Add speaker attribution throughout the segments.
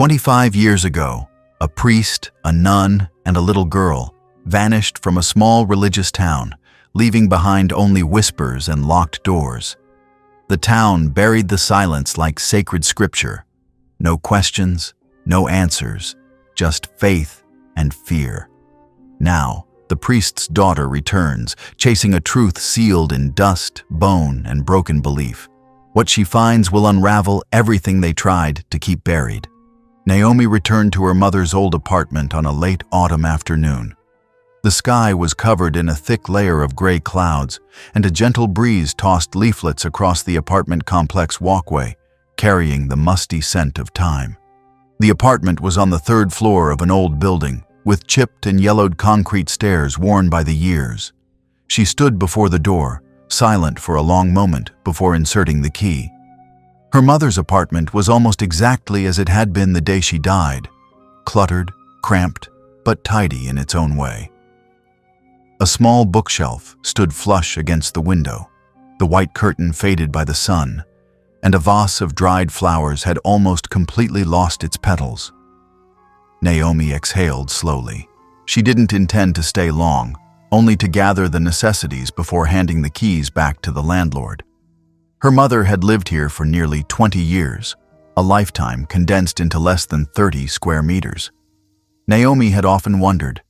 Speaker 1: 25 years ago, a priest, a nun, and a little girl vanished from a small religious town, leaving behind only whispers and locked doors. The town buried the silence like sacred scripture. No questions, no answers, just faith and fear. Now, the priest's daughter returns, chasing a truth sealed in dust, bone, and broken belief. What she finds will unravel everything they tried to keep buried. Naomi returned to her mother's old apartment on a late autumn afternoon. The sky was covered in a thick layer of gray clouds, and a gentle breeze tossed leaflets across the apartment complex walkway, carrying the musty scent of time. The apartment was on the third floor of an old building, with chipped and yellowed concrete stairs worn by the years. She stood before the door, silent for a long moment before inserting the key. Her mother's apartment was almost exactly as it had been the day she died, cluttered, cramped, but tidy in its own way. A small bookshelf stood flush against the window, the white curtain faded by the sun, and a vase of dried flowers had almost completely lost its petals. Naomi exhaled slowly. She didn't intend to stay long, only to gather the necessities before handing the keys back to the landlord. Her mother had lived here for nearly 20 years, a lifetime condensed into less than 30 square meters. Naomi had often wondered,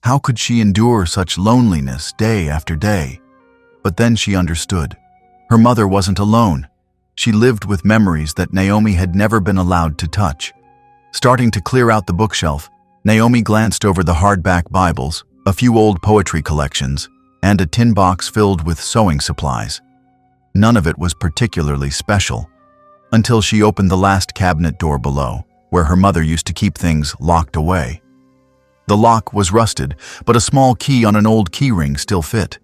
Speaker 1: how could she endure such loneliness day after day? But then she understood. Her mother wasn't alone. She lived with memories that Naomi had never been allowed to touch. Starting to clear out the bookshelf, Naomi glanced over the hardback Bibles, a few old poetry collections, and a tin box filled with sewing supplies. None of it was particularly special, until she opened the last cabinet door below, where her mother used to keep things locked away. The lock was rusted, but a small key on an old keyring still fit.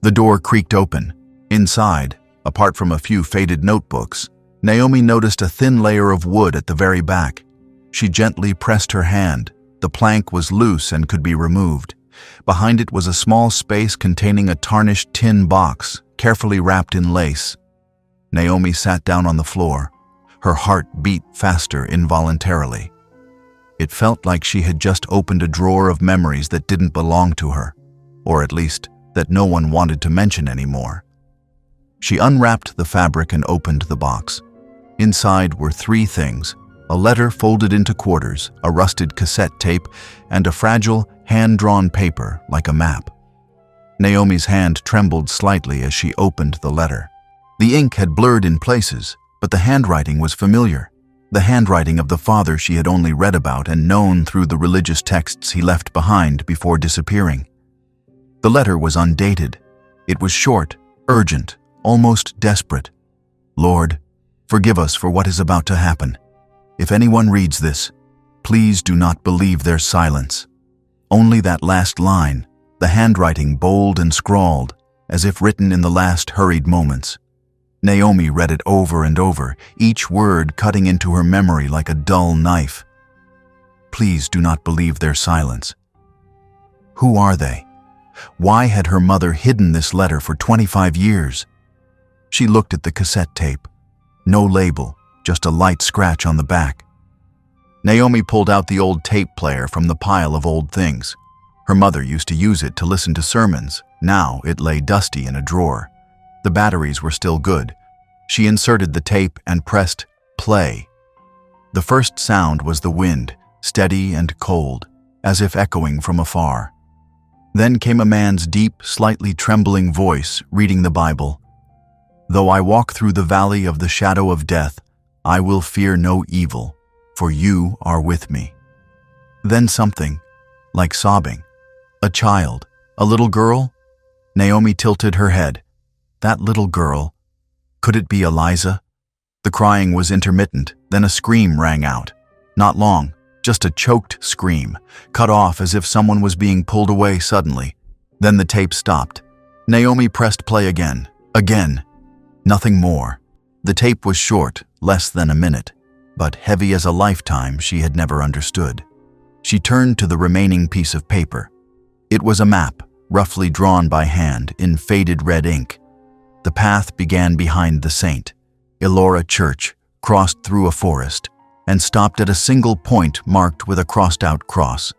Speaker 1: The door creaked open. Inside, apart from a few faded notebooks, Naomi noticed a thin layer of wood at the very back. She gently pressed her hand. The plank was loose and could be removed. Behind it was a small space containing a tarnished tin box, carefully wrapped in lace. Naomi sat down on the floor. Her heart beat faster involuntarily. It felt like she had just opened a drawer of memories that didn't belong to her, or at least that no one wanted to mention anymore. She unwrapped the fabric and opened the box. Inside were three things: a letter folded into quarters, a rusted cassette tape, and a fragile, hand-drawn paper like a map. Naomi's hand trembled slightly as she opened the letter. The ink had blurred in places, but the handwriting was familiar. The handwriting of the father she had only read about and known through the religious texts he left behind before disappearing. The letter was undated. It was short, urgent, almost desperate. Lord, forgive us for what is about to happen. If anyone reads this, please do not believe their silence. Only that last line, the handwriting bold and scrawled, as if written in the last hurried moments. Naomi read it over and over, each word cutting into her memory like a dull knife. Please do not believe their silence. Who are they? Why had her mother hidden this letter for 25 years? She looked at the cassette tape. No label, just a light scratch on the back. Naomi pulled out the old tape player from the pile of old things. Her mother used to use it to listen to sermons. Now it lay dusty in a drawer. The batteries were still good. She inserted the tape and pressed play. The first sound was the wind, steady and cold, as if echoing from afar. Then came a man's deep, slightly trembling voice reading the Bible. Though I walk through the valley of the shadow of death, I will fear no evil, for you are with me. Then something, like sobbing. A child, a little girl? Naomi tilted her head. That little girl. Could it be Eliza? The crying was intermittent, then a scream rang out. Not long, just a choked scream, cut off as if someone was being pulled away suddenly. Then the tape stopped. Naomi pressed play again. Nothing more. The tape was short, less than a minute, but heavy as a lifetime she had never understood. She turned to the remaining piece of paper. It was a map, roughly drawn by hand in faded red ink. The path began behind the saint, Elora Church, crossed through a forest, and stopped at a single point marked with a crossed-out cross.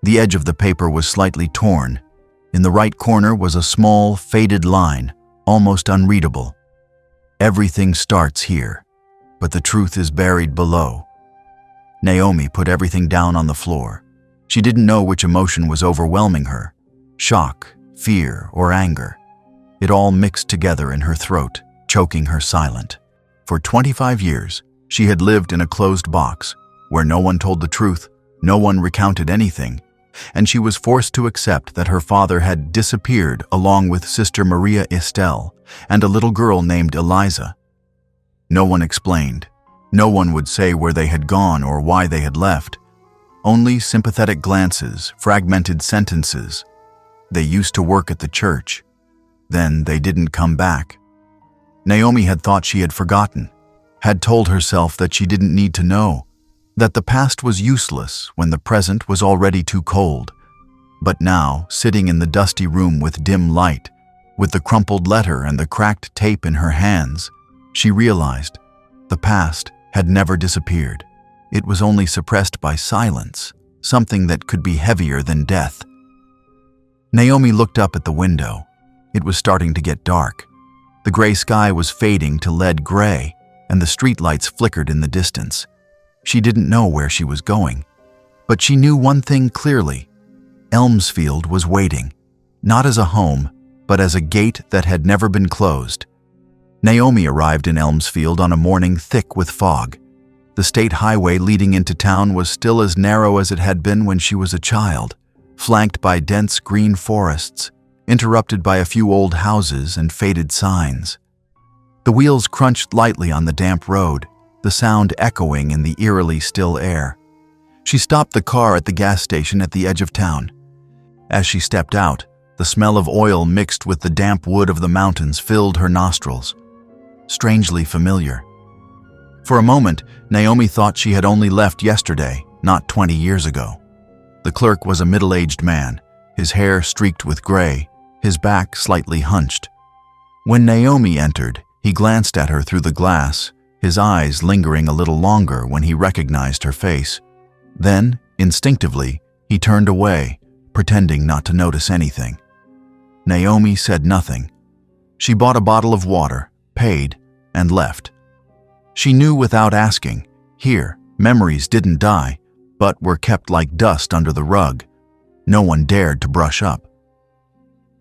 Speaker 1: The edge of the paper was slightly torn. In the right corner was a small, faded line, almost unreadable. "Everything starts here, but the truth is buried below." Naomi put everything down on the floor. She didn't know which emotion was overwhelming her: shock, fear, or anger. It all mixed together in her throat, choking her silent. For 25 years, she had lived in a closed box, where no one told the truth, no one recounted anything, and she was forced to accept that her father had disappeared along with Sister Maria Estelle and a little girl named Eliza. No one explained. No one would say where they had gone or why they had left. Only sympathetic glances, fragmented sentences. They used to work at the church. Then they didn't come back. Naomi had thought she had forgotten, had told herself that she didn't need to know, that the past was useless when the present was already too cold. But now, sitting in the dusty room with dim light, with the crumpled letter and the cracked tape in her hands, she realized the past had never disappeared. It was only suppressed by silence, something that could be heavier than death. Naomi looked up at the window. It was starting to get dark. The gray sky was fading to lead gray, and the streetlights flickered in the distance. She didn't know where she was going, but she knew one thing clearly. Elmsfield was waiting, not as a home, but as a gate that had never been closed. Naomi arrived in Elmsfield on a morning thick with fog. The state highway leading into town was still as narrow as it had been when she was a child, flanked by dense green forests, interrupted by a few old houses and faded signs. The wheels crunched lightly on the damp road, the sound echoing in the eerily still air. She stopped the car at the gas station at the edge of town. As she stepped out, the smell of oil mixed with the damp wood of the mountains filled her nostrils. Strangely familiar. For a moment, Naomi thought she had only left yesterday, not 20 years ago. The clerk was a middle-aged man, his hair streaked with gray, his back slightly hunched. When Naomi entered, he glanced at her through the glass, his eyes lingering a little longer when he recognized her face. Then, instinctively, he turned away, pretending not to notice anything. Naomi said nothing. She bought a bottle of water, paid, and left. She knew without asking, here, memories didn't die, but were kept like dust under the rug. No one dared to brush up.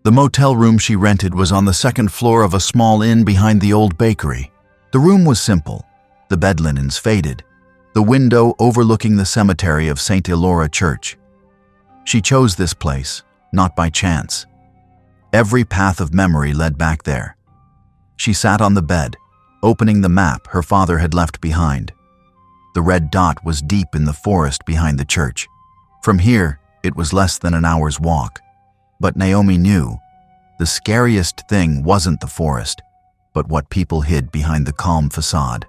Speaker 1: The motel room she rented was on the second floor of a small inn behind the old bakery. The room was simple, the bed linens faded, the window overlooking the cemetery of St. Elora Church. She chose this place, not by chance. Every path of memory led back there. She sat on the bed, opening the map her father had left behind. The red dot was deep in the forest behind the church. From here, it was less than an hour's walk. But Naomi knew the scariest thing wasn't the forest, but what people hid behind the calm facade.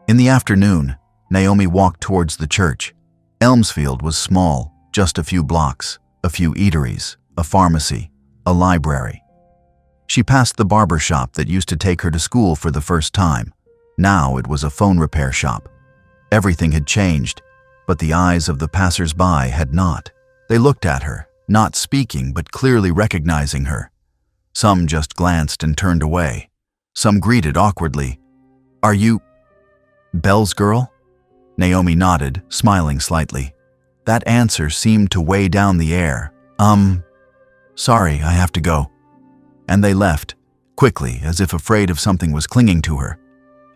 Speaker 1: In the afternoon, Naomi walked towards the church. Elmsfield was small, just a few blocks, a few eateries, a pharmacy, a library. She passed the barber shop that used to take her to school for the first time. Now it was a phone repair shop. Everything had changed, but the eyes of the passers-by had not. They looked at her, not speaking but clearly recognizing her. Some just glanced and turned away. Some greeted awkwardly. "Are you Belle's girl?" Naomi nodded, smiling slightly. That answer seemed to weigh down the air. Sorry, I have to go." And they left, quickly, as if afraid of something was clinging to her.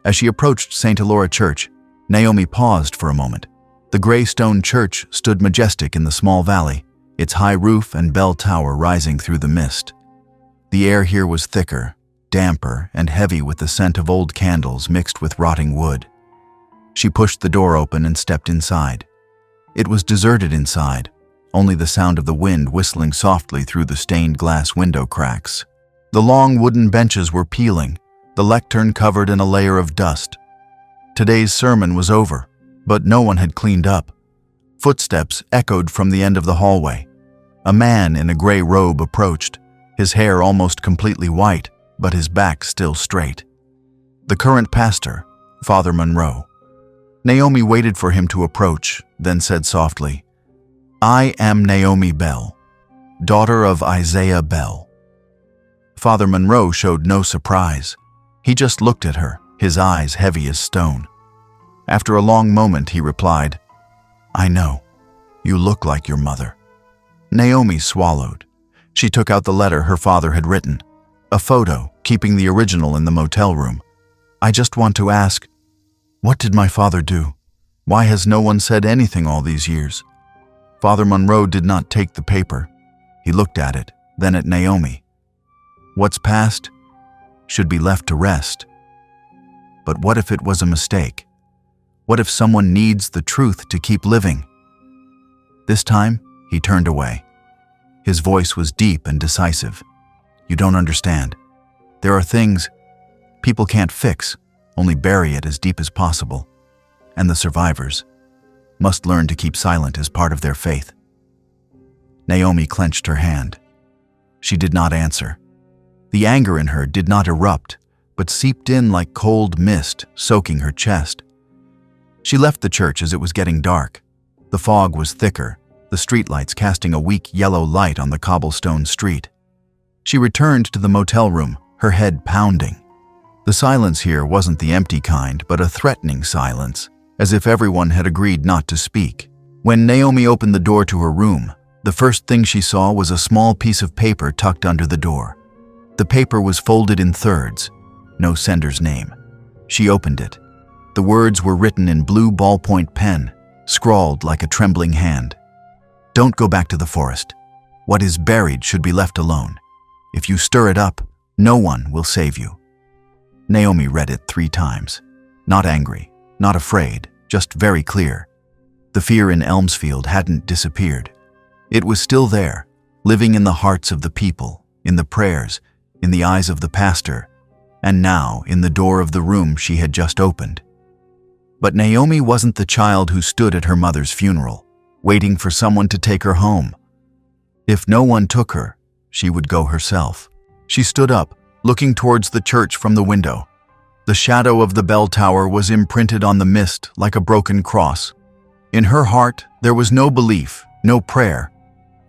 Speaker 1: As she approached St. Elora Church, Naomi paused for a moment. The gray stone church stood majestic in the small valley, its high roof and bell tower rising through the mist. The air here was thicker, damper, and heavy with the scent of old candles mixed with rotting wood. She pushed the door open and stepped inside. It was deserted inside, only the sound of the wind whistling softly through the stained glass window cracks. The long wooden benches were peeling, the lectern covered in a layer of dust. Today's sermon was over, but no one had cleaned up. Footsteps echoed from the end of the hallway. A man in a gray robe approached, his hair almost completely white, but his back still straight. The current pastor, Father Monroe. Naomi waited for him to approach, then said softly, "I am Naomi Bell, daughter of Isaiah Bell." Father Monroe showed no surprise. He just looked at her, his eyes heavy as stone. After a long moment, he replied, "I know. You look like your mother." Naomi swallowed. She took out the letter her father had written, a photo, keeping the original in the motel room. "I just want to ask, what did my father do? Why has no one said anything all these years?" Father Monroe did not take the paper. He looked at it, then at Naomi. What's past should be left to rest. But what if it was a mistake? What if someone needs the truth to keep living? This time, he turned away. His voice was deep and decisive. "You don't understand. There are things people can't fix, only bury it as deep as possible. And the survivors must learn to keep silent as part of their faith." Naomi clenched her hand. She did not answer. The anger in her did not erupt, but seeped in like cold mist, soaking her chest. She left the church as it was getting dark. The fog was thicker, the streetlights casting a weak yellow light on the cobblestone street. She returned to the motel room, her head pounding. The silence here wasn't the empty kind, but a threatening silence, as if everyone had agreed not to speak. When Naomi opened the door to her room, the first thing she saw was a small piece of paper tucked under the door. The paper was folded in thirds, no sender's name. She opened it. The words were written in blue ballpoint pen, scrawled like a trembling hand. "Don't go back to the forest. What is buried should be left alone. If you stir it up, no one will save you." Naomi read it 3 times. Not angry, not afraid, just very clear. The fear in Elmsfield hadn't disappeared. It was still there, living in the hearts of the people, in the prayers, in the eyes of the pastor, and now in the door of the room she had just opened. But Naomi wasn't the child who stood at her mother's funeral, waiting for someone to take her home. If no one took her, she would go herself. She stood up, looking towards the church from the window. The shadow of the bell tower was imprinted on the mist like a broken cross. In her heart, there was no belief, no prayer,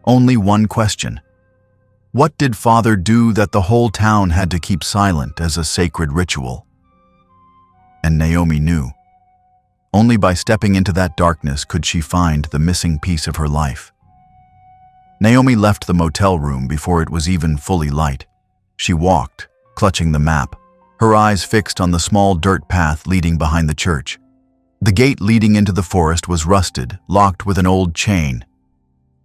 Speaker 1: only one question. What did Father do that the whole town had to keep silent as a sacred ritual? And Naomi knew. Only by stepping into that darkness could she find the missing piece of her life. Naomi left the motel room before it was even fully light. She walked, clutching the map, her eyes fixed on the small dirt path leading behind the church. The gate leading into the forest was rusted, locked with an old chain.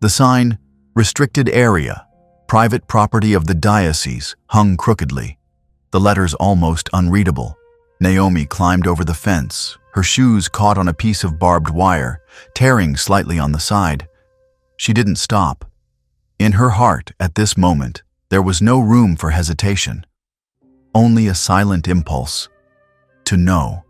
Speaker 1: The sign, "Restricted Area, Private Property of the Diocese," hung crookedly, the letters almost unreadable. Naomi climbed over the fence, her shoes caught on a piece of barbed wire, tearing slightly on the side. She didn't stop. In her heart, at this moment, there was no room for hesitation. Only a silent impulse to know.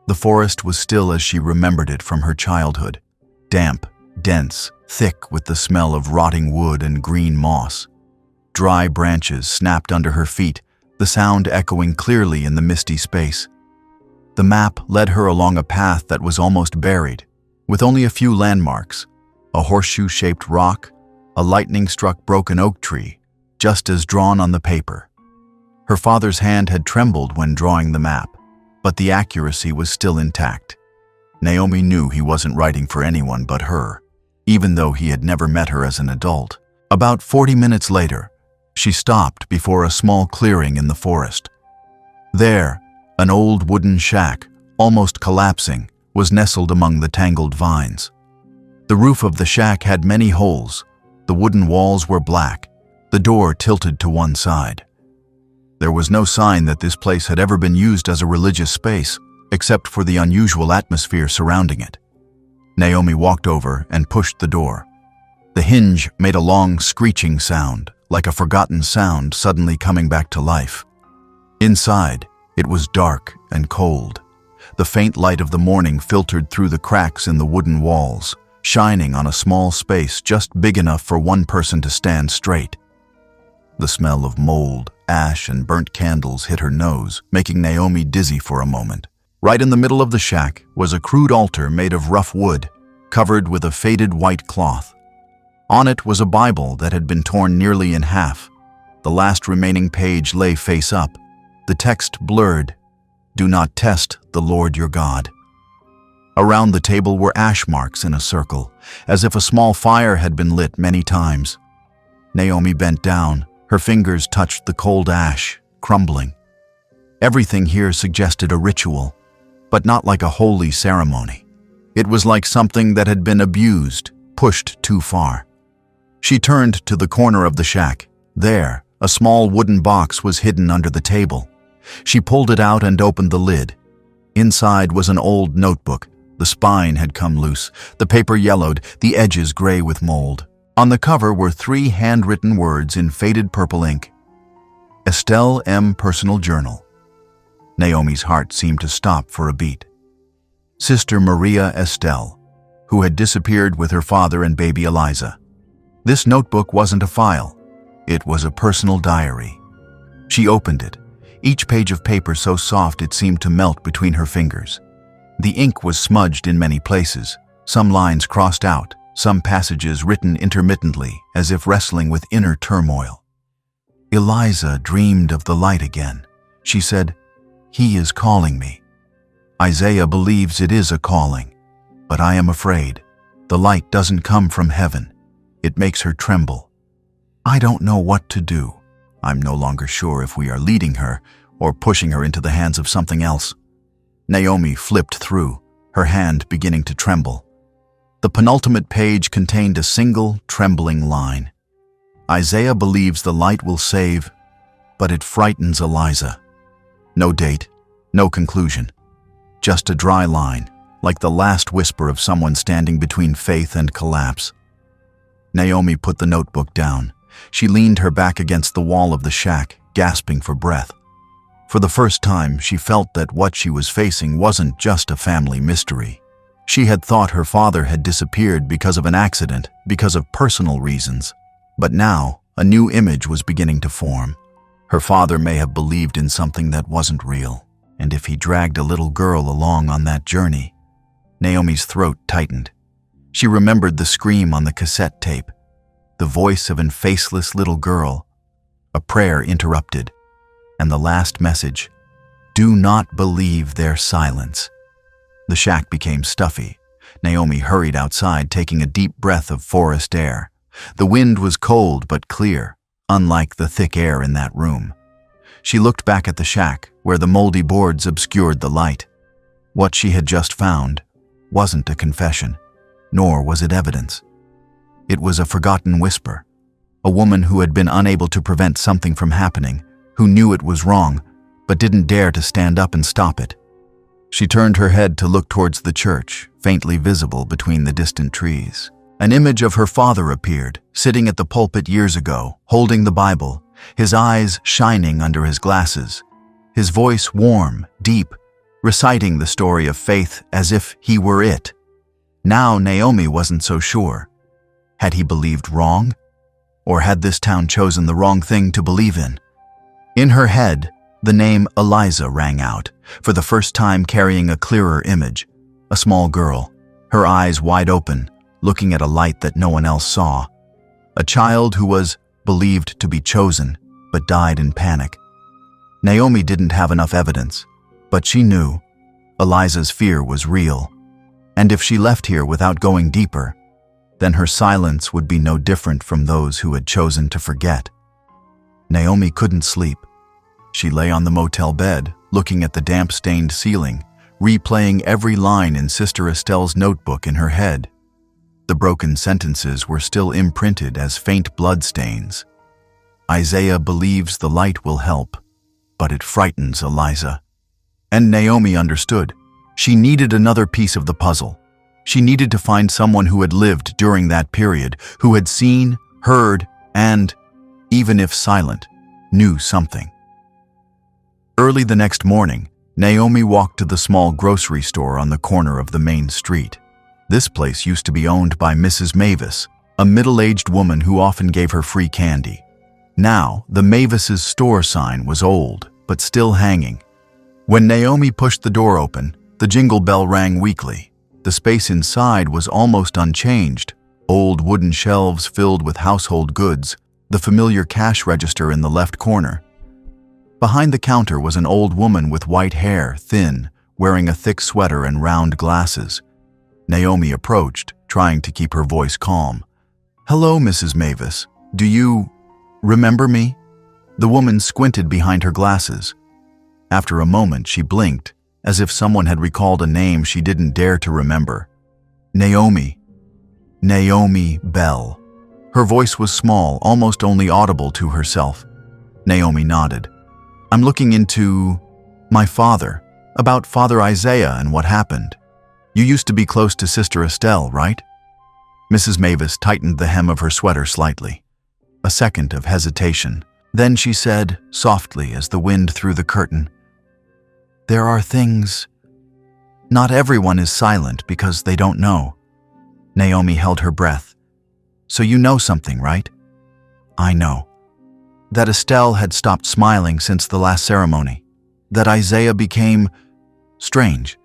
Speaker 1: The forest was still as she remembered it from her childhood, damp, dense, thick with the smell of rotting wood and green moss. Dry branches snapped under her feet, the sound echoing clearly in the misty space. The map led her along a path that was almost buried, with only a few landmarks, a horseshoe-shaped rock, a lightning-struck broken oak tree, just as drawn on the paper. Her father's hand had trembled when drawing the map, but the accuracy was still intact. Naomi knew he wasn't writing for anyone but her, even though he had never met her as an adult. About 40 minutes later, she stopped before a small clearing in the forest. There, an old wooden shack, almost collapsing, was nestled among the tangled vines. The roof of the shack had many holes. The wooden walls were black, the door tilted to one side. There was no sign that this place had ever been used as a religious space, except for the unusual atmosphere surrounding it. Naomi walked over and pushed the door. The hinge made a long screeching sound, like a forgotten sound suddenly coming back to life. Inside, it was dark and cold. The faint light of the morning filtered through the cracks in the wooden walls, shining on a small space just big enough for one person to stand straight. The smell of mold, ash, and burnt candles hit her nose, making Naomi dizzy for a moment. Right in the middle of the shack was a crude altar made of rough wood, covered with a faded white cloth. On it was a Bible that had been torn nearly in half. The last remaining page lay face up, the text blurred, "Do not test the Lord your God." Around the table were ash marks in a circle, as if a small fire had been lit many times. Naomi bent down, her fingers touched the cold ash, crumbling. Everything here suggested a ritual, but not like a holy ceremony. It was like something that had been abused, pushed too far. She turned to the corner of the shack. There, a small wooden box was hidden under the table. She pulled it out and opened the lid. Inside was an old notebook. The spine had come loose, the paper yellowed, the edges gray with mold. On the cover were 3 handwritten words in faded purple ink. Estelle M. Personal Journal. Naomi's heart seemed to stop for a beat. Sister Maria Estelle, who had disappeared with her father and baby Eliza. This notebook wasn't a file. It was a personal diary. She opened it, each page of paper so soft it seemed to melt between her fingers. The ink was smudged in many places, some lines crossed out, some passages written intermittently as if wrestling with inner turmoil. Eliza dreamed of the light again. She said, "He is calling me. Isaiah believes it is a calling, but I am afraid. The light doesn't come from heaven. It makes her tremble. I don't know what to do. I'm no longer sure if we are leading her or pushing her into the hands of something else." Naomi flipped through, her hand beginning to tremble. The penultimate page contained a single, trembling line. Isaiah believes the light will save, but it frightens Eliza. No date, no conclusion. Just a dry line, like the last whisper of someone standing between faith and collapse. Naomi put the notebook down. She leaned her back against the wall of the shack, gasping for breath. For the first time, she felt that what she was facing wasn't just a family mystery. She had thought her father had disappeared because of an accident, because of personal reasons. But now, a new image was beginning to form. Her father may have believed in something that wasn't real, and if he dragged a little girl along on that journey, Naomi's throat tightened. She remembered the scream on the cassette tape, the voice of an faceless little girl, a prayer interrupted, and the last message, "Do not believe their silence." The shack became stuffy. Naomi hurried outside, taking a deep breath of forest air. The wind was cold but clear, unlike the thick air in that room. She looked back at the shack, where the moldy boards obscured the light. What she had just found wasn't a confession, nor was it evidence. It was a forgotten whisper, a woman who had been unable to prevent something from happening, who knew it was wrong, but didn't dare to stand up and stop it. She turned her head to look towards the church, faintly visible between the distant trees. An image of her father appeared, sitting at the pulpit years ago, holding the Bible, his eyes shining under his glasses, his voice warm, deep, reciting the story of faith as if he were it. Now Naomi wasn't so sure. Had he believed wrong? Or had this town chosen the wrong thing to believe in? In her head, the name Eliza rang out, for the first time carrying a clearer image. A small girl, her eyes wide open, looking at a light that no one else saw. A child who was believed to be chosen, but died in panic. Naomi didn't have enough evidence, but she knew Eliza's fear was real. And if she left here without going deeper, then her silence would be no different from those who had chosen to forget. Naomi couldn't sleep. She lay on the motel bed, looking at the damp-stained ceiling, replaying every line in Sister Estelle's notebook in her head. The broken sentences were still imprinted as faint bloodstains. Isaiah believes the light will help, but it frightens Eliza. And Naomi understood. She needed another piece of the puzzle. She needed to find someone who had lived during that period, who had seen, heard, and, even if silent, knew something. Early the next morning, Naomi walked to the small grocery store on the corner of the main street. This place used to be owned by Mrs. Mavis, a middle-aged woman who often gave her free candy. Now, the Mavis's store sign was old, but still hanging. When Naomi pushed the door open, The jingle bell rang weakly. The space inside was almost unchanged. Old wooden shelves filled with household goods, the familiar cash register in the left corner. Behind the counter was an old woman with white hair, thin, wearing a thick sweater and round glasses. Naomi approached, trying to keep her voice calm. "Hello, Mrs. Mavis. Do you remember me?" The woman squinted behind her glasses. After a moment, she blinked, as if someone had recalled a name she didn't dare to remember. Naomi. Naomi Bell. Her voice was small, almost only audible to herself. Naomi nodded. "I'm looking into my father, about Father Isaiah and what happened. You used to be close to Sister Estelle, right?" Mrs. Mavis tightened the hem of her sweater slightly. A second of hesitation. Then she said, softly as the wind through the curtain, "There are things. Not everyone is silent because they don't know." Naomi held her breath. "So you know something, right?" "I know. That Estelle had stopped smiling since the last ceremony. That Isaiah became strange.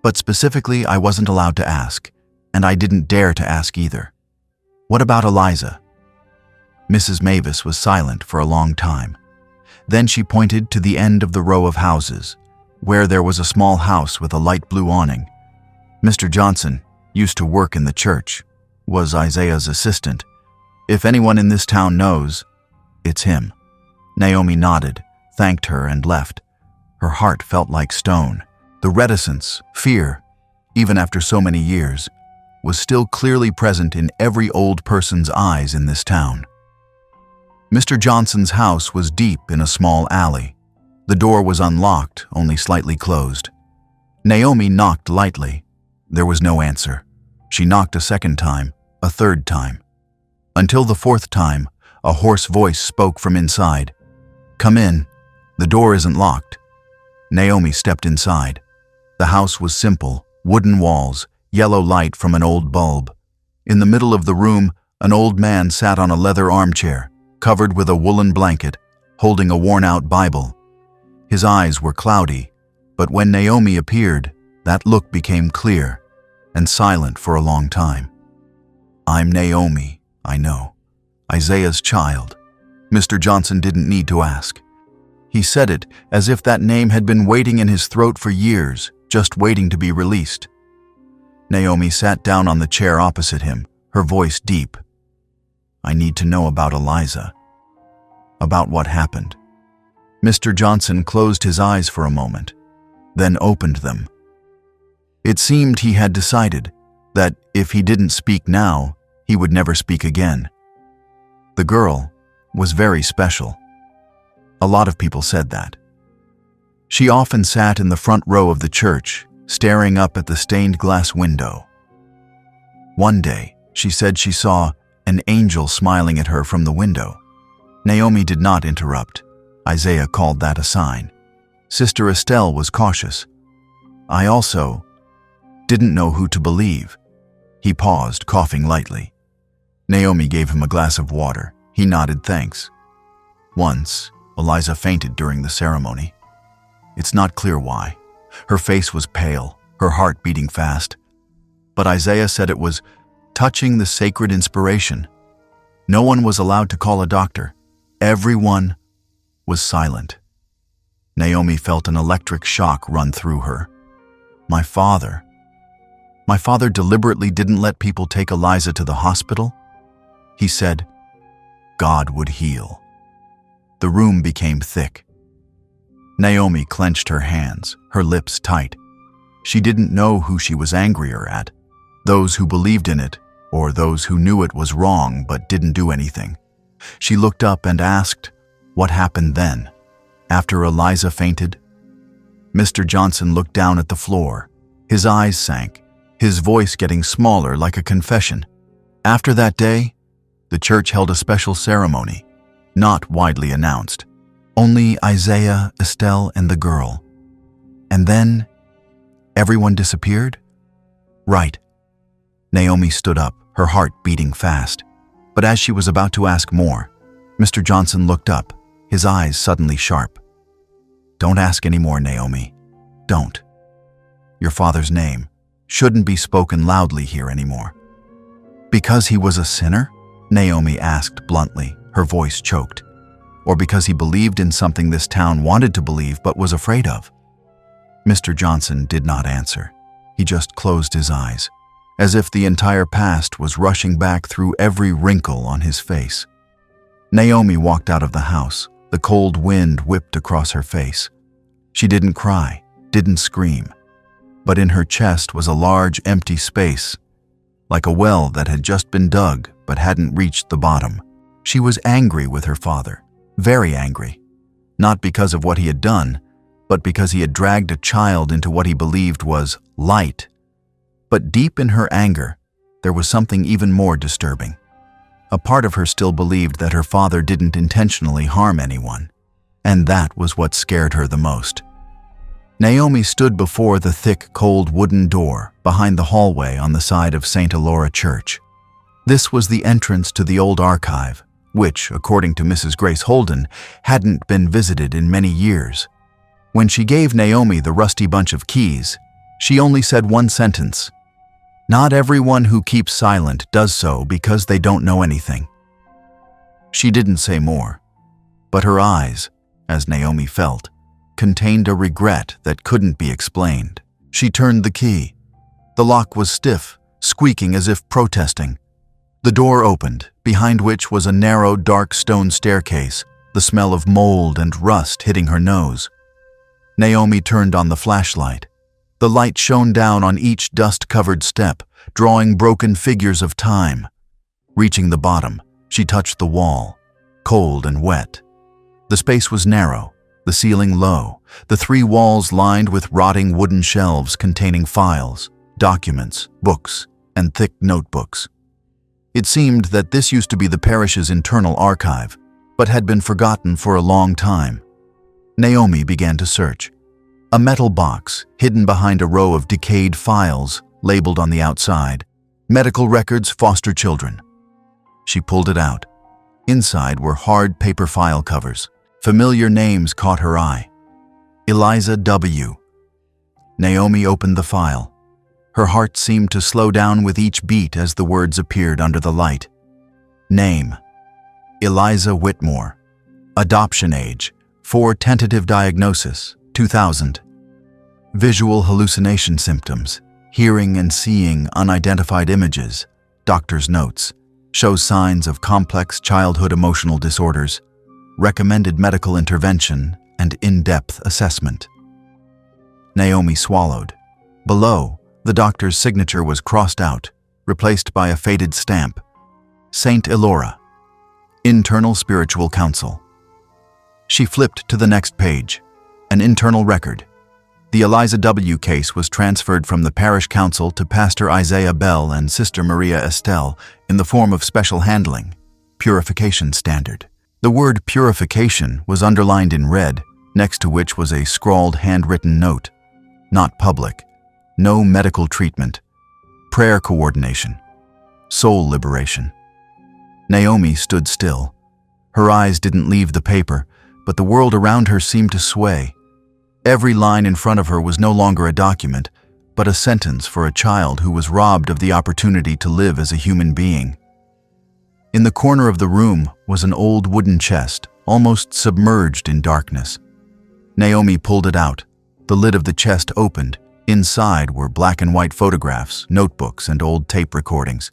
Speaker 1: But specifically, I wasn't allowed to ask, and I didn't dare to ask either. What about Eliza?" Mrs. Mavis was silent for a long time. Then she pointed to the end of the row of houses, where there was a small house with a light blue awning. "Mr. Johnson used to work in the church, was Isaiah's assistant. If anyone in this town knows, it's him." Naomi nodded, thanked her, and left. Her heart felt like stone. The reticence, fear, even after so many years, was still clearly present in every old person's eyes in this town. Mr. Johnson's house was deep in a small alley. The door was unlocked, only slightly closed. Naomi knocked lightly. There was no answer. She knocked a second time, a third time. Until the fourth time, a hoarse voice spoke from inside. "Come in. The door isn't locked." Naomi stepped inside. The house was simple, wooden walls, yellow light from an old bulb. In the middle of the room, an old man sat on a leather armchair, covered with a woolen blanket, holding a worn-out Bible. His eyes were cloudy, but when Naomi appeared, that look became clear and silent for a long time. "I'm Naomi, I know. Isaiah's child." Mr. Johnson didn't need to ask. He said it as if that name had been waiting in his throat for years, just waiting to be released. Naomi sat down on the chair opposite him, her voice deep. "I need to know about Eliza. About what happened." Mr. Johnson closed his eyes for a moment, then opened them. It seemed he had decided that if he didn't speak now, he would never speak again. The girl was very special. A lot of people said that. She often sat in the front row of the church, staring up at the stained glass window. One day, she said she saw an angel smiling at her from the window. Naomi did not interrupt. Isaiah called that a sign. Sister Estelle was cautious. "I also didn't know who to believe." He paused, coughing lightly. Naomi gave him a glass of water. He nodded thanks. Once, Eliza fainted during the ceremony. It's not clear why. Her face was pale, her heart beating fast. But Isaiah said it was touching the sacred inspiration. No one was allowed to call a doctor. Everyone was silent. Naomi felt an electric shock run through her. My father deliberately didn't let people take Eliza to the hospital? He said, God would heal. The room became thick. Naomi clenched her hands, her lips tight. She didn't know who she was angrier at, those who believed in it, or those who knew it was wrong but didn't do anything. She looked up and asked, what happened then, after Eliza fainted? Mr. Johnson looked down at the floor. His eyes sank, his voice getting smaller like a confession. After that day, the church held a special ceremony, not widely announced. Only Isaiah, Estelle, and the girl. And then, everyone disappeared? Right. Naomi stood up, her heart beating fast. But as she was about to ask more, Mr. Johnson looked up, his eyes suddenly sharp. Don't ask any more, Naomi. Don't. your father's name, shouldn't be spoken loudly here anymore." "Because he was a sinner?" Naomi asked bluntly, her voice choked. "Or because he believed in something this town wanted to believe but was afraid of?" Mr. Johnson did not answer. He just closed his eyes, as if the entire past was rushing back through every wrinkle on his face. Naomi walked out of the house. The cold wind whipped across her face. She didn't cry, didn't scream, but in her chest was a large empty space, like a well that had just been dug but hadn't reached the bottom. She was angry with her father, very angry, not because of what he had done, but because he had dragged a child into what he believed was light. But deep in her anger, there was something even more disturbing. A part of her still believed that her father didn't intentionally harm anyone, and that was what scared her the most. Naomi stood before the thick, cold wooden door behind the hallway on the side of St. Elora Church. This was the entrance to the old archive, which, according to Mrs. Grace Holden, hadn't been visited in many years. When she gave Naomi the rusty bunch of keys, she only said one sentence: "Not everyone who keeps silent does so because they don't know anything." She didn't say more, but her eyes, as Naomi felt, contained a regret that couldn't be explained. She turned the key. The lock was stiff, squeaking as if protesting. The door opened, behind which was a narrow, dark stone staircase, the smell of mold and rust hitting her nose. Naomi turned on the flashlight. The light shone down on each dust-covered step, drawing broken figures of time. Reaching the bottom, she touched the wall, cold and wet. The space was narrow, the ceiling low, the three walls lined with rotting wooden shelves containing files, documents, books, and thick notebooks. It seemed that this used to be the parish's internal archive, but had been forgotten for a long time. Naomi began to search. A metal box, hidden behind a row of decayed files, labeled on the outside, "Medical Records, Foster Children." She pulled it out. Inside were hard paper file covers. Familiar names caught her eye. Eliza W. Naomi opened the file. Her heart seemed to slow down with each beat as the words appeared under the light. Name: Eliza Whitmore. Adoption age: 4 tentative diagnosis, 2000. Visual hallucination symptoms: hearing and seeing unidentified images. Doctor's notes: shows signs of complex childhood emotional disorders. Recommended medical intervention and in-depth assessment. Naomi swallowed. Below, the doctor's signature was crossed out, replaced by a faded stamp. St. Elora. Internal Spiritual Counsel. She flipped to the next page. An internal record. The Eliza W. case was transferred from the parish council to Pastor Isaiah Bell and Sister Maria Estelle in the form of special handling, purification standard. The word purification was underlined in red, next to which was a scrawled handwritten note. Not public. No medical treatment. Prayer coordination. Soul liberation. Naomi stood still. Her eyes didn't leave the paper, but the world around her seemed to sway. Every line in front of her was no longer a document, but a sentence for a child who was robbed of the opportunity to live as a human being. In the corner of the room was an old wooden chest, almost submerged in darkness. Naomi pulled it out. The lid of the chest opened. Inside were black and white photographs, notebooks, and old tape recordings.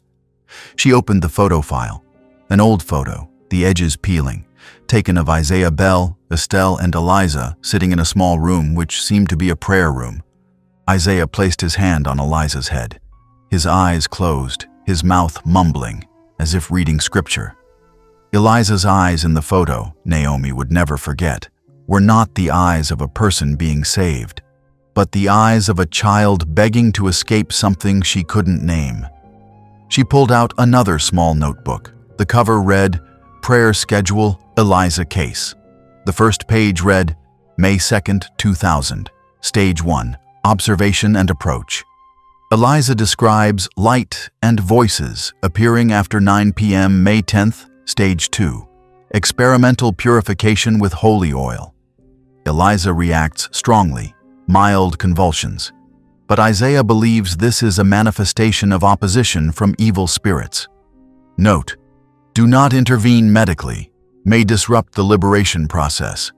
Speaker 1: She opened the photo file. An old photo, the edges peeling, taken of Isaiah Bell, Estelle, and Eliza sitting in a small room which seemed to be a prayer room. Isaiah placed his hand on Eliza's head. His eyes closed, his mouth mumbling, as if reading scripture. Eliza's eyes in the photo, Naomi would never forget, were not the eyes of a person being saved, but the eyes of a child begging to escape something she couldn't name. She pulled out another small notebook. The cover read, "Prayer Schedule, Eliza Case." The first page read, May 2nd, 2000, Stage 1, Observation and Approach. Eliza describes light and voices appearing after 9 p.m. May 10th, Stage 2, Experimental Purification with Holy Oil. Eliza reacts strongly, mild convulsions. but Isaiah believes this is a manifestation of opposition from evil spirits. Note: do not intervene medically, may disrupt the liberation process.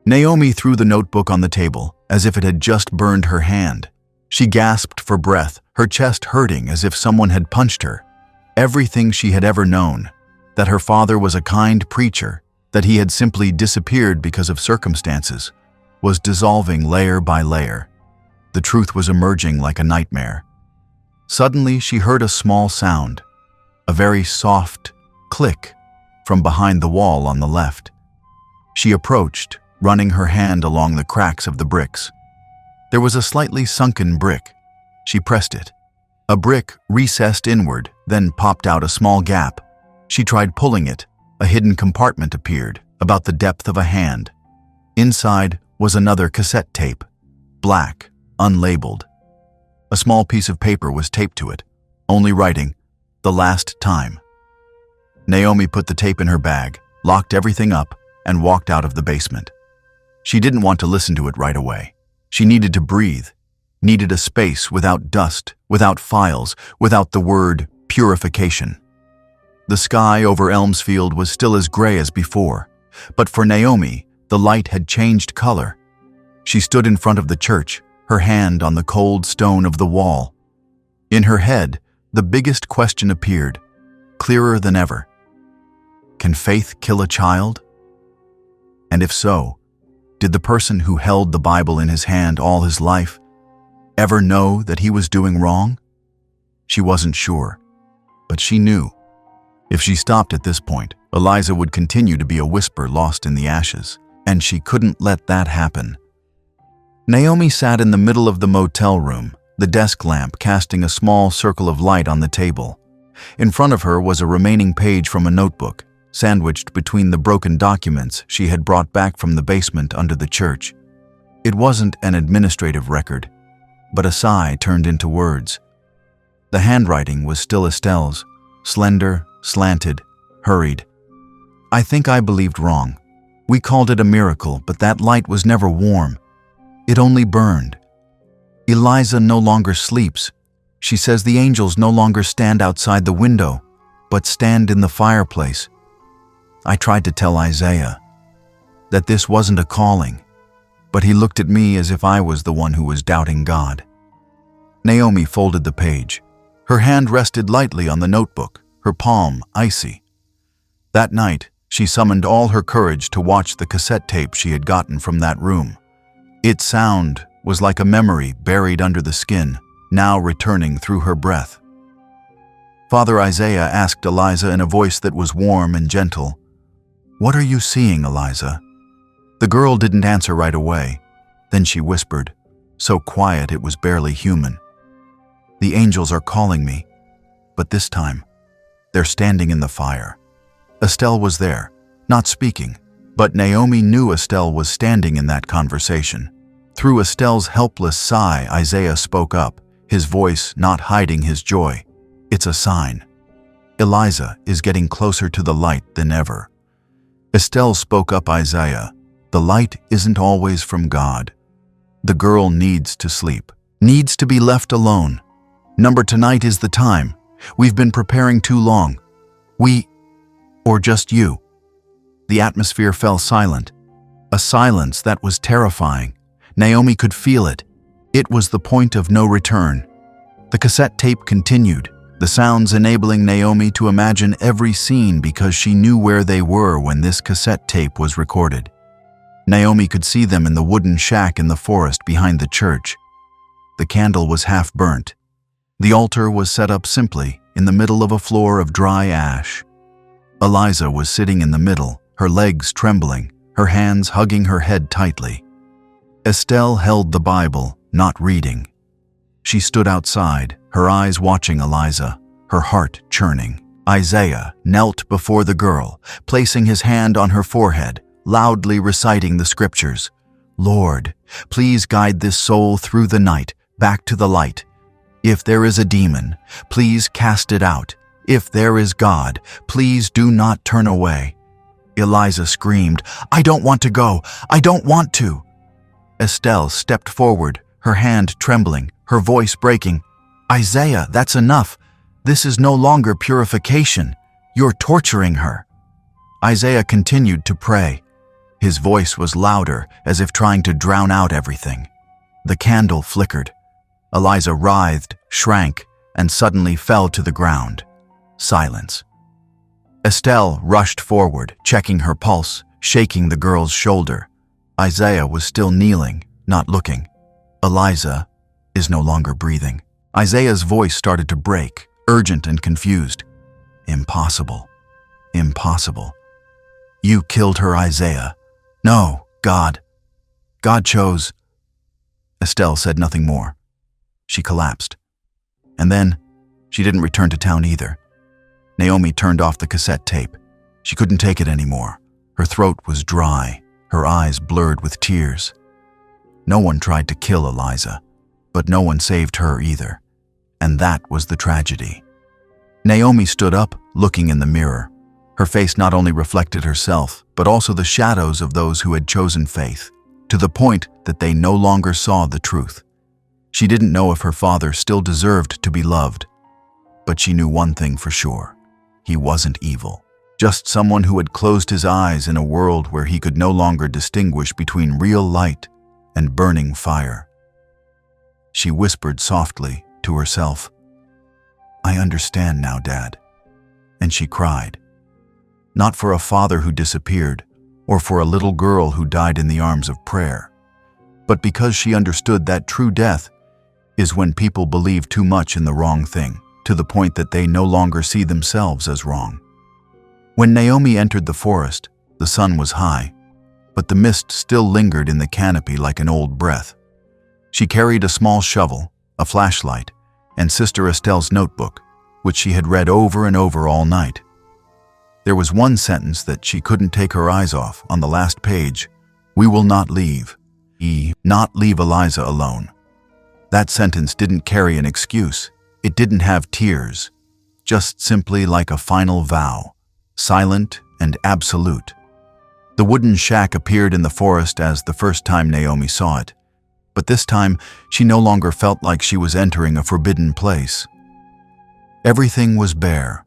Speaker 1: Naomi threw the notebook on the table, as if it had just burned her hand. She gasped for breath, her chest hurting as if someone had punched her. Everything she had ever known, that her father was a kind preacher, that he had simply disappeared because of circumstances, was dissolving layer by layer. The truth was emerging like a nightmare. Suddenly, she heard a small sound, a very soft click from behind the wall on the left. She approached, running her hand along the cracks of the bricks. There was a slightly sunken brick. She pressed it. A brick recessed inward, then popped out a small gap. She tried pulling it. A hidden compartment appeared, about the depth of a hand. Inside was another cassette tape, black, unlabeled. A small piece of paper was taped to it, only writing, "The last time." Naomi put the tape in her bag, locked everything up, and walked out of the basement. She didn't want to listen to it right away. She needed to breathe, needed a space without dust, without files, without the word purification. The sky over Elmsfield was still as gray as before, but for Naomi, the light had changed color. She stood in front of the church, her hand on the cold stone of the wall. In her head, the biggest question appeared, clearer than ever. Can faith kill a child? And if so, did the person who held the Bible in his hand all his life ever know that he was doing wrong? She wasn't sure, but she knew. If she stopped at this point, Eliza would continue to be a whisper lost in the ashes, and she couldn't let that happen. Naomi sat in the middle of the motel room, the desk lamp casting a small circle of light on the table. In front of her was a remaining page from a notebook, sandwiched between the broken documents she had brought back from the basement under the church. It wasn't an administrative record, but a sigh turned into words. The handwriting was still Estelle's, slender, slanted, hurried. "I think I believed wrong. We called it a miracle, but that light was never warm. It only burned. Eliza no longer sleeps. She says the angels no longer stand outside the window, but stand in the fireplace. I tried to tell Isaiah that this wasn't a calling, but he looked at me as if I was the one who was doubting God." Naomi folded the page. Her hand rested lightly on the notebook, her palm icy. That night, she summoned all her courage to watch the cassette tape she had gotten from that room. Its sound was like a memory buried under the skin, now returning through her breath. Father Isaiah asked Eliza in a voice that was warm and gentle, "What are you seeing, Eliza?" The girl didn't answer right away. Then she whispered, so quiet it was barely human, "The angels are calling me, but this time, they're standing in the fire." Estelle was there, not speaking, but Naomi knew Estelle was standing in that conversation. Through Estelle's helpless sigh, Isaiah spoke up, his voice not hiding his joy. "It's a sign. Eliza is getting closer to the light than ever." Estelle spoke up, "Isaiah, the light isn't always from God. The girl needs to sleep, needs to be left alone. Number tonight is the time. We've been preparing too long. Or just you." The atmosphere fell silent, a silence that was terrifying. Naomi could feel it. It was the point of no return. The cassette tape continued, the sounds enabling Naomi to imagine every scene because she knew where they were when this cassette tape was recorded. Naomi could see them in the wooden shack in the forest behind the church. The candle was half burnt. The altar was set up simply in the middle of a floor of dry ash. Eliza was sitting in the middle, her legs trembling, her hands hugging her head tightly. Estelle held the Bible, not reading. She stood outside, her eyes watching Eliza, her heart churning. Isaiah knelt before the girl, placing his hand on her forehead, loudly reciting the scriptures. "Lord, please guide this soul through the night, back to the light. If there is a demon, please cast it out. If there is God, please do not turn away." Eliza screamed, "I don't want to go. I don't want to." Estelle stepped forward, her hand trembling, her voice breaking. "Isaiah, that's enough. This is no longer purification. You're torturing her." Isaiah continued to pray. His voice was louder, as if trying to drown out everything. The candle flickered. Eliza writhed, shrank, and suddenly fell to the ground. Silence. Estelle rushed forward, checking her pulse, shaking the girl's shoulder. Isaiah was still kneeling, not looking. "Eliza is no longer breathing." Isaiah's voice started to break, urgent and confused. "Impossible. Impossible. You killed her, Isaiah. No, God. God chose." Estelle said nothing more. She collapsed. And then, she didn't return to town either. Naomi turned off the cassette tape. She couldn't take it anymore. Her throat was dry, her eyes blurred with tears. No one tried to kill Eliza, but no one saved her either. And that was the tragedy. Naomi stood up, looking in the mirror. Her face not only reflected herself, but also the shadows of those who had chosen faith, to the point that they no longer saw the truth. She didn't know if her father still deserved to be loved, but she knew one thing for sure. He wasn't evil, just someone who had closed his eyes in a world where he could no longer distinguish between real light and burning fire. She whispered softly to herself, "I understand now, Dad." And she cried. Not for a father who disappeared, or for a little girl who died in the arms of prayer, but because she understood that true death is when people believe too much in the wrong thing, to the point that they no longer see themselves as wrong. When Naomi entered the forest, the sun was high, but the mist still lingered in the canopy like an old breath. She carried a small shovel, a flashlight, and Sister Estelle's notebook, which she had read over and over all night. There was one sentence that she couldn't take her eyes off on the last page. "We will not leave. Not leave Eliza alone." That sentence didn't carry an excuse. It didn't have tears, just simply like a final vow, silent and absolute. The wooden shack appeared in the forest as the first time Naomi saw it, but this time she no longer felt like she was entering a forbidden place. Everything was bare.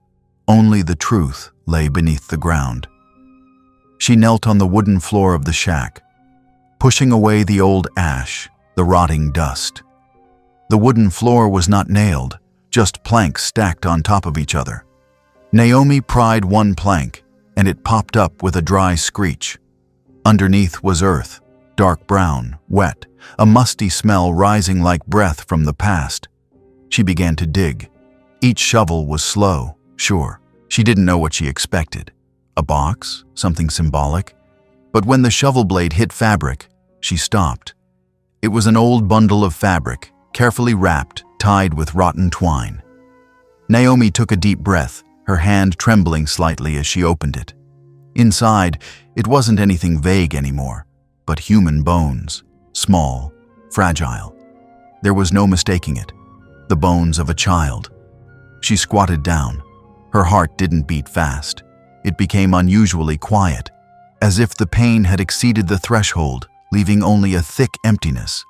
Speaker 1: Only the truth lay beneath the ground. She knelt on the wooden floor of the shack, pushing away the old ash, the rotting dust. The wooden floor was not nailed, just planks stacked on top of each other. Naomi pried one plank, and it popped up with a dry screech. Underneath was earth, dark brown, wet, a musty smell rising like breath from the past. She began to dig. Each shovel was slow, sure. She didn't know what she expected. A box? Something symbolic? But when the shovel blade hit fabric, she stopped. It was an old bundle of fabric, carefully wrapped, tied with rotten twine. Naomi took a deep breath, her hand trembling slightly as she opened it. Inside, it wasn't anything vague anymore, but human bones, small, fragile. There was no mistaking it. The bones of a child. She squatted down. Her heart didn't beat fast. It became unusually quiet, as if the pain had exceeded the threshold, leaving only a thick emptiness.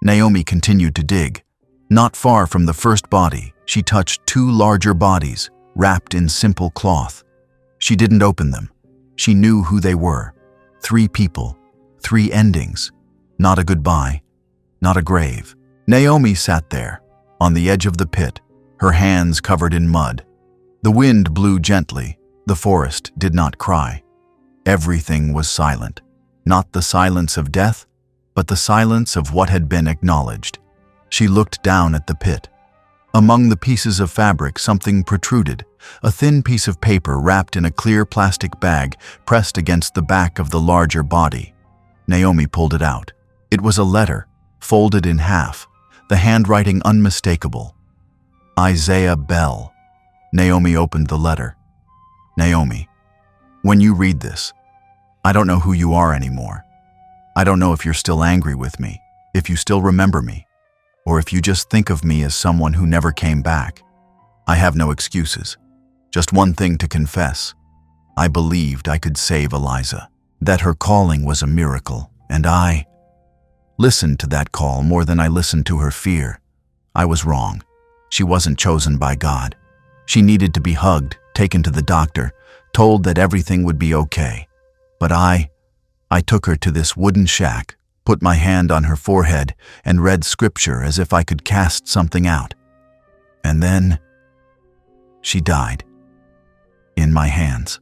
Speaker 1: Naomi continued to dig. Not far from the first body, she touched two larger bodies, wrapped in simple cloth. She didn't open them. She knew who they were. 3 people, 3 endings. Not a goodbye, not a grave. Naomi sat there, on the edge of the pit, her hands covered in mud. The wind blew gently. The forest did not cry. Everything was silent. Not the silence of death, but the silence of what had been acknowledged. She looked down at the pit. Among the pieces of fabric, something protruded, a thin piece of paper wrapped in a clear plastic bag pressed against the back of the larger body. Naomi pulled it out. It was a letter, folded in half, the handwriting unmistakable. Isaiah Bell. Naomi opened the letter. "Naomi, when you read this, I don't know who you are anymore. I don't know if you're still angry with me, if you still remember me, or if you just think of me as someone who never came back. I have no excuses. Just one thing to confess. I believed I could save Eliza, that her calling was a miracle, and I listened to that call more than I listened to her fear. I was wrong. She wasn't chosen by God. She needed to be hugged, taken to the doctor, told that everything would be okay. But I took her to this wooden shack, put my hand on her forehead, and read scripture as if I could cast something out. And then she died. In my hands.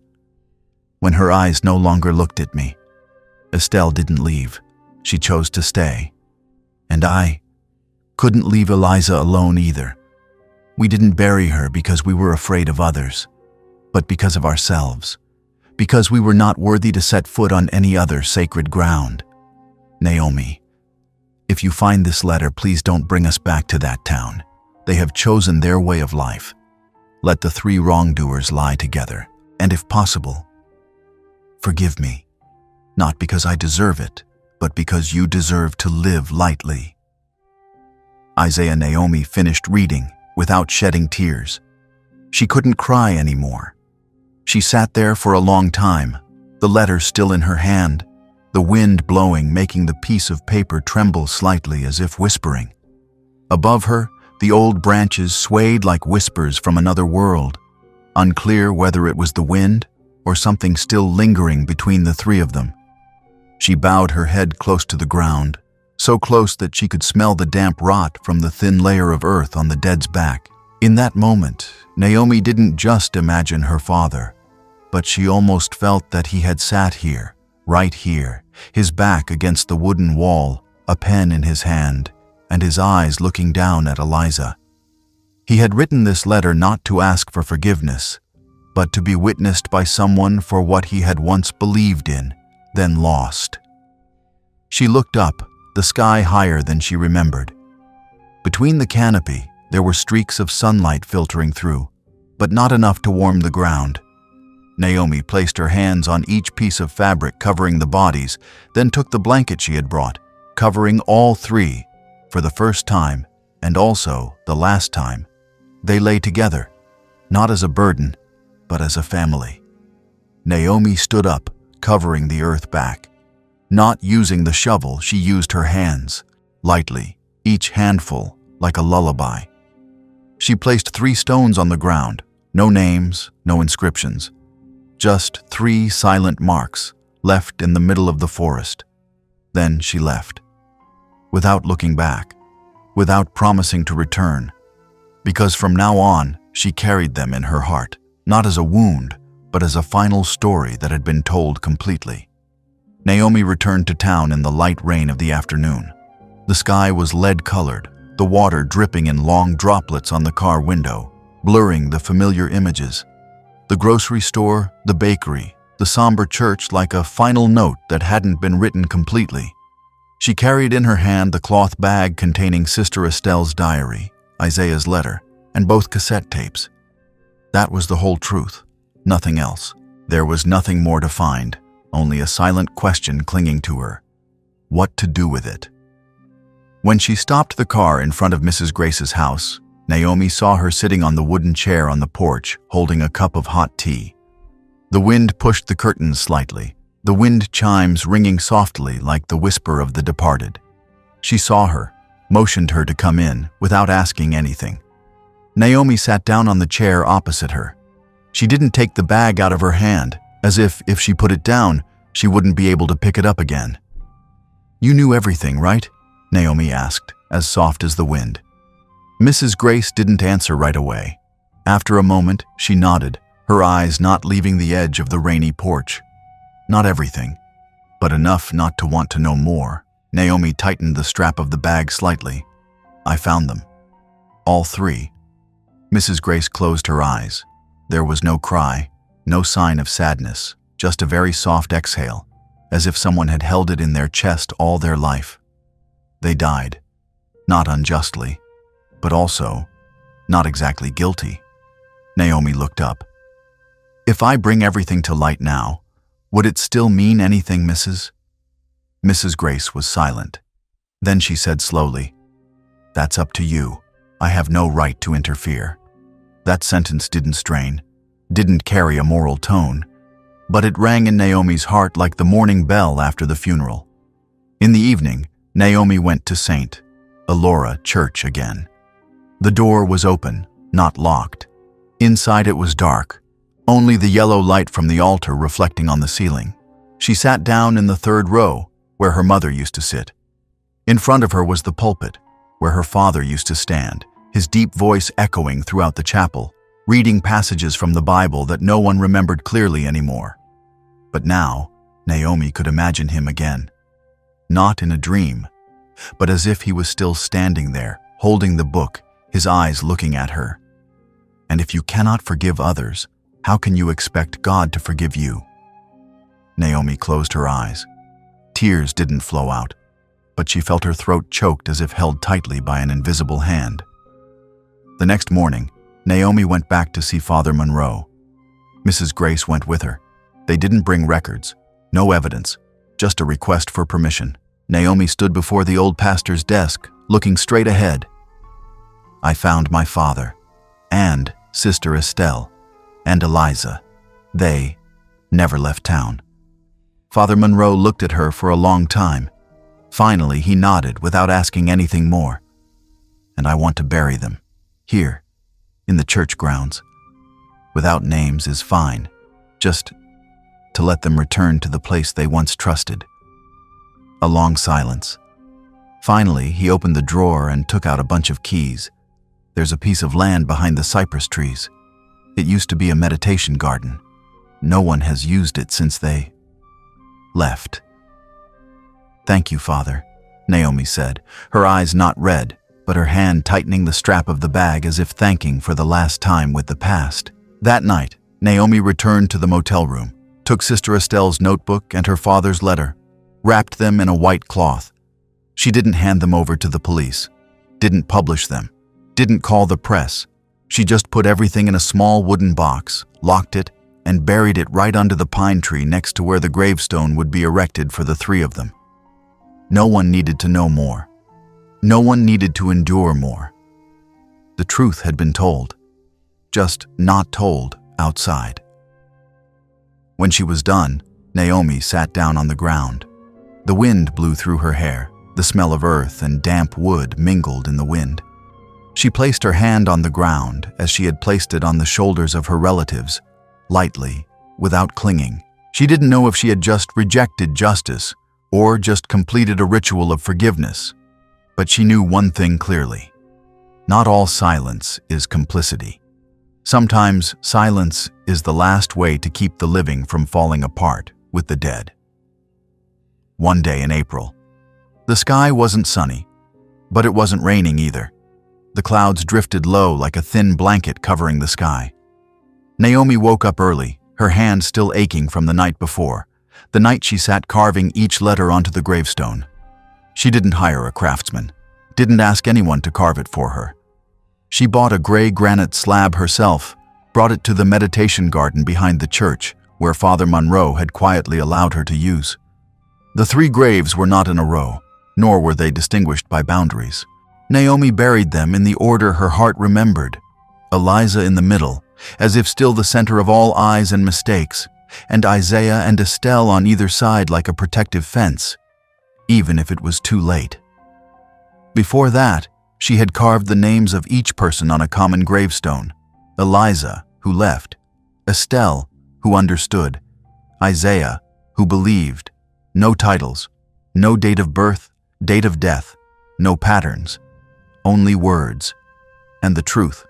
Speaker 1: When her eyes no longer looked at me, Estelle didn't leave. She chose to stay. And I couldn't leave Eliza alone either. We didn't bury her because we were afraid of others, but because of ourselves, because we were not worthy to set foot on any other sacred ground. Naomi, if you find this letter, please don't bring us back to that town. They have chosen their way of life. Let the three wrongdoers lie together, and if possible, forgive me, not because I deserve it, but because you deserve to live lightly. Isaiah. Naomi finished reading without shedding tears. She couldn't cry anymore. She sat there for a long time, the letter still in her hand, the wind blowing, making the piece of paper tremble slightly as if whispering. Above her, the old branches swayed like whispers from another world, unclear whether it was the wind or something still lingering between the three of them. She bowed her head close to the ground, so close that she could smell the damp rot from the thin layer of earth on the dead's back. In that moment, Naomi didn't just imagine her father, but she almost felt that he had sat here, right here, his back against the wooden wall, a pen in his hand, and his eyes looking down at Eliza. He had written this letter not to ask for forgiveness, but to be witnessed by someone for what he had once believed in, then lost. She looked up, the sky higher than she remembered. Between the canopy, there were streaks of sunlight filtering through, but not enough to warm the ground. Naomi placed her hands on each piece of fabric covering the bodies, then took the blanket she had brought, covering all three. For the first time, and also the last time, they lay together, not as a burden, but as a family. Naomi stood up, covering the earth back. Not using the shovel, she used her hands, lightly, each handful, like a lullaby. She placed 3 stones on the ground, no names, no inscriptions. Just 3 silent marks, left in the middle of the forest. Then she left. Without looking back, without promising to return, because from now on, she carried them in her heart, not as a wound, but as a final story that had been told completely. Naomi returned to town in the light rain of the afternoon. The sky was lead-colored, the water dripping in long droplets on the car window, blurring the familiar images. The grocery store, the bakery, the somber church like a final note that hadn't been written completely. She carried in her hand the cloth bag containing Sister Estelle's diary, Isaiah's letter, and both cassette tapes. That was the whole truth, nothing else. There was nothing more to find, only a silent question clinging to her. What to do with it? When she stopped the car in front of Mrs. Grace's house, Naomi saw her sitting on the wooden chair on the porch, holding a cup of hot tea. The wind pushed the curtains slightly, the wind chimes ringing softly like the whisper of the departed. She saw her, motioned her to come in, without asking anything. Naomi sat down on the chair opposite her. She didn't take the bag out of her hand, as if she put it down, she wouldn't be able to pick it up again. "You knew everything, right?" Naomi asked, as soft as the wind. Mrs. Grace didn't answer right away. After a moment, she nodded, her eyes not leaving the edge of the rainy porch. Not everything, but enough not to want to know more. Naomi tightened the strap of the bag slightly. "I found them. All 3. Mrs. Grace closed her eyes. There was no cry, no sign of sadness, just a very soft exhale, as if someone had held it in their chest all their life. They died, not unjustly, but also not exactly guilty. Naomi looked up. "If I bring everything to light now, would it still mean anything, Mrs.?" Mrs. Grace was silent. Then she said slowly, "That's up to you. I have no right to interfere." That sentence didn't strain, didn't carry a moral tone, but it rang in Naomi's heart like the morning bell after the funeral. In the evening, Naomi went to St. Elora Church again. The door was open, not locked. Inside it was dark, only the yellow light from the altar reflecting on the ceiling. She sat down in the third row, where her mother used to sit. In front of her was the pulpit, where her father used to stand, his deep voice echoing throughout the chapel, reading passages from the Bible that no one remembered clearly anymore. But now, Naomi could imagine him again. Not in a dream, but as if he was still standing there, holding the book, his eyes looking at her. And if you cannot forgive others, how can you expect God to forgive you? Naomi closed her eyes. Tears didn't flow out, but she felt her throat choked as if held tightly by an invisible hand. The next morning, Naomi went back to see Father Monroe. Mrs. Grace went with her. They didn't bring records, no evidence, just a request for permission. Naomi stood before the old pastor's desk, looking straight ahead. I found my father, and Sister Estelle, and Eliza. They never left town. Father Monroe looked at her for a long time. Finally, he nodded without asking anything more. And I want to bury them, here, in the church grounds. Without names is fine, just to let them return to the place they once trusted. A long silence. Finally, he opened the drawer and took out a bunch of keys. There's a piece of land behind the cypress trees. It used to be a meditation garden. No one has used it since they left. Thank you, Father, Naomi said, her eyes not red, but her hand tightening the strap of the bag as if thanking for the last time with the past. That night, Naomi returned to the motel room, took Sister Estelle's notebook and her father's letter, wrapped them in a white cloth. She didn't hand them over to the police, didn't publish them, didn't call the press. She just put everything in a small wooden box, locked it, and buried it right under the pine tree next to where the gravestone would be erected for the three of them. No one needed to know more. No one needed to endure more. The truth had been told, just not told outside. When she was done, Naomi sat down on the ground. The wind blew through her hair. The smell of earth and damp wood mingled in the wind. She placed her hand on the ground as she had placed it on the shoulders of her relatives, lightly, without clinging. She didn't know if she had just rejected justice or just completed a ritual of forgiveness. But she knew one thing clearly. Not all silence is complicity. Sometimes silence is the last way to keep the living from falling apart with the dead. One day in April. The sky wasn't sunny, but it wasn't raining either. The clouds drifted low like a thin blanket covering the sky. Naomi woke up early, her hand still aching from the night before, the night she sat carving each letter onto the gravestone. She didn't hire a craftsman, didn't ask anyone to carve it for her. She bought a gray granite slab herself, brought it to the meditation garden behind the church, where Father Monroe had quietly allowed her to use. The three graves were not in a row, nor were they distinguished by boundaries. Naomi buried them in the order her heart remembered, Eliza in the middle, as if still the center of all eyes and mistakes, and Isaiah and Estelle on either side like a protective fence, even if it was too late. Before that, she had carved the names of each person on a common gravestone. Eliza, who left; Estelle, who understood; Isaiah, who believed. No titles, no date of birth, date of death, no patterns, only words, and the truth,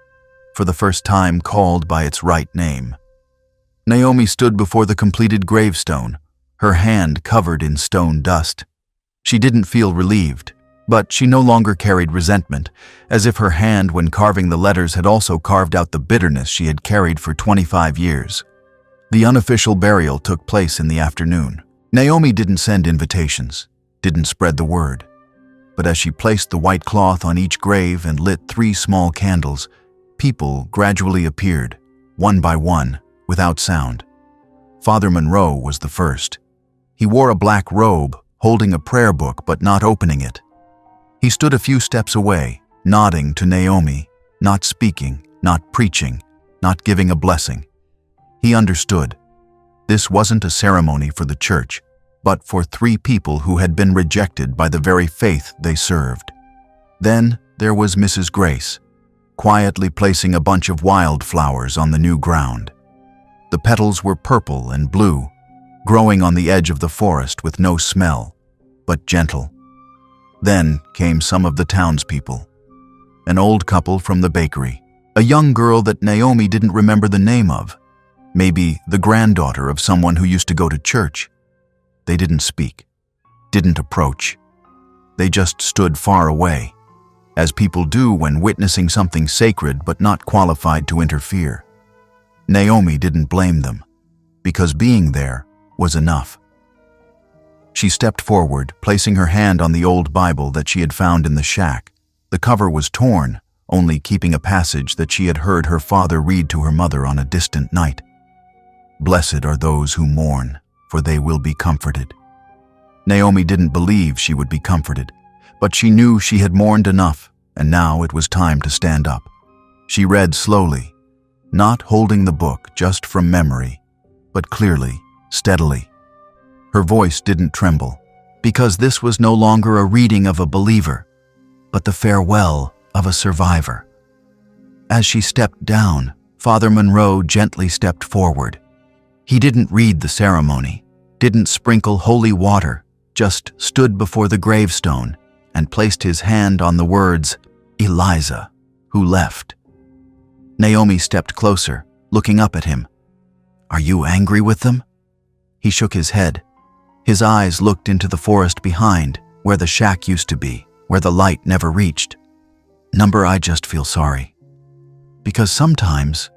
Speaker 1: for the first time called by its right name. Naomi stood before the completed gravestone, her hand covered in stone dust. She didn't feel relieved, but she no longer carried resentment, as if her hand when carving the letters had also carved out the bitterness she had carried for 25 years. The unofficial burial took place in the afternoon. Naomi didn't send invitations, didn't spread the word, but as she placed the white cloth on each grave and lit 3 small candles, people gradually appeared, one by one, without sound. Father Monroe was the first. He wore a black robe, holding a prayer book but not opening it. He stood a few steps away, nodding to Naomi, not speaking, not preaching, not giving a blessing. He understood. This wasn't a ceremony for the church. but for 3 people who had been rejected by the very faith they served. Then there was Mrs. Grace, quietly placing a bunch of wildflowers on the new ground. The petals were purple and blue, growing on the edge of the forest with no smell, but gentle. Then came some of the townspeople. An old couple from the bakery, a young girl that Naomi didn't remember the name of, maybe the granddaughter of someone who used to go to church. They didn't speak, didn't approach. They just stood far away, as people do when witnessing something sacred but not qualified to interfere. Naomi didn't blame them, because being there was enough. She stepped forward, placing her hand on the old Bible that she had found in the shack. The cover was torn, only keeping a passage that she had heard her father read to her mother on a distant night. "Blessed are those who mourn, for they will be comforted." Naomi didn't believe she would be comforted, but she knew she had mourned enough, and now it was time to stand up. She read slowly, not holding the book just from memory, but clearly, steadily. Her voice didn't tremble, because this was no longer a reading of a believer, but the farewell of a survivor. As she stepped down, Father Monroe gently stepped forward. He didn't read the ceremony, didn't sprinkle holy water, just stood before the gravestone and placed his hand on the words, "Eliza, who left." Naomi stepped closer, looking up at him. "Are you angry with them?" He shook his head. His eyes looked into the forest behind, where the shack used to be, where the light never reached. "Number, I just feel sorry. Because sometimes,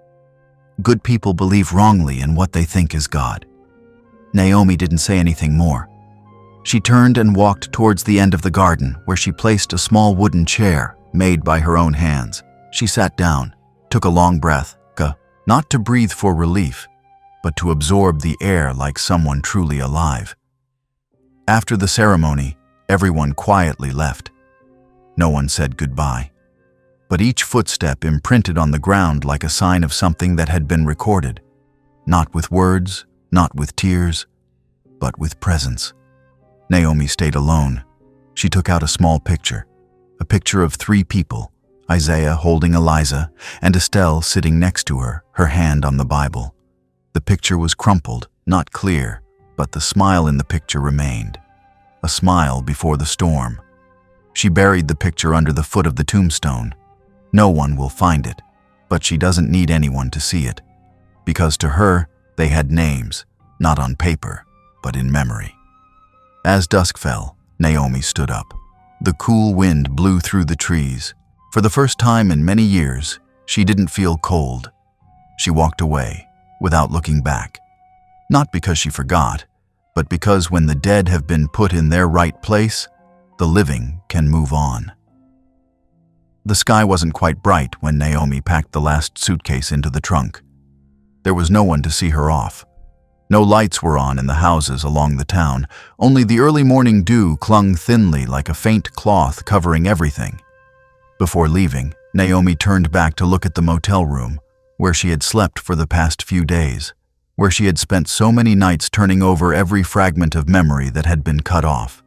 Speaker 1: good people believe wrongly in what they think is God." Naomi didn't say anything more. She turned and walked towards the end of the garden, where she placed a small wooden chair made by her own hands. She sat down, took a long breath, not to breathe for relief, but to absorb the air like someone truly alive. After the ceremony, everyone quietly left. No one said goodbye, but each footstep imprinted on the ground like a sign of something that had been recorded, not with words, not with tears, but with presence. Naomi stayed alone. She took out a small picture, a picture of 3 people, Isaiah holding Eliza, and Estelle sitting next to her, her hand on the Bible. The picture was crumpled, not clear, but the smile in the picture remained. A smile before the storm. She buried the picture under the foot of the tombstone. No one will find it, but she doesn't need anyone to see it, because to her, they had names, not on paper, but in memory. As dusk fell, Naomi stood up. The cool wind blew through the trees. For the first time in many years, she didn't feel cold. She walked away, without looking back. Not because she forgot, but because when the dead have been put in their right place, the living can move on. The sky wasn't quite bright when Naomi packed the last suitcase into the trunk. There was no one to see her off. No lights were on in the houses along the town. Only the early morning dew clung thinly like a faint cloth covering everything. Before leaving, Naomi turned back to look at the motel room, where she had slept for the past few days, where she had spent so many nights turning over every fragment of memory that had been cut off.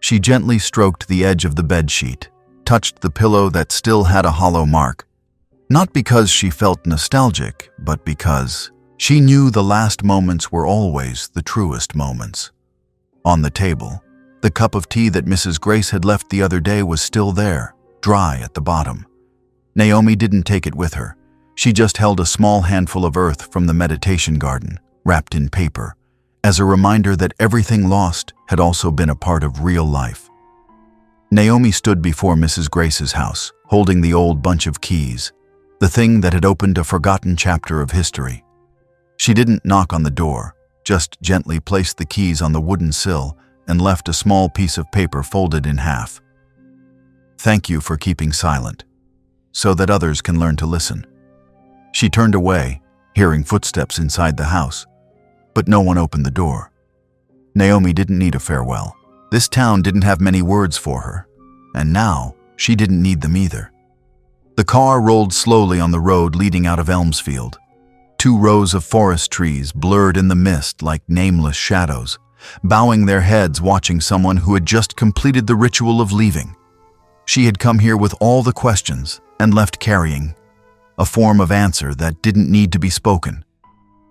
Speaker 1: She gently stroked the edge of the bedsheet, touched the pillow that still had a hollow mark, not because she felt nostalgic, but because she knew the last moments were always the truest moments. On the table, the cup of tea that Mrs. Grace had left the other day was still there, dry at the bottom. Naomi didn't take it with her. She just held a small handful of earth from the meditation garden, wrapped in paper, as a reminder that everything lost had also been a part of real life. Naomi stood before Mrs. Grace's house, holding the old bunch of keys, the thing that had opened a forgotten chapter of history. She didn't knock on the door, just gently placed the keys on the wooden sill and left a small piece of paper folded in half. "Thank you for keeping silent, so that others can learn to listen." She turned away, hearing footsteps inside the house, but no one opened the door. Naomi didn't need a farewell. This town didn't have many words for her, and now she didn't need them either. The car rolled slowly on the road leading out of Elmsfield. 2 rows of forest trees blurred in the mist like nameless shadows, bowing their heads watching someone who had just completed the ritual of leaving. She had come here with all the questions and left carrying a form of answer that didn't need to be spoken.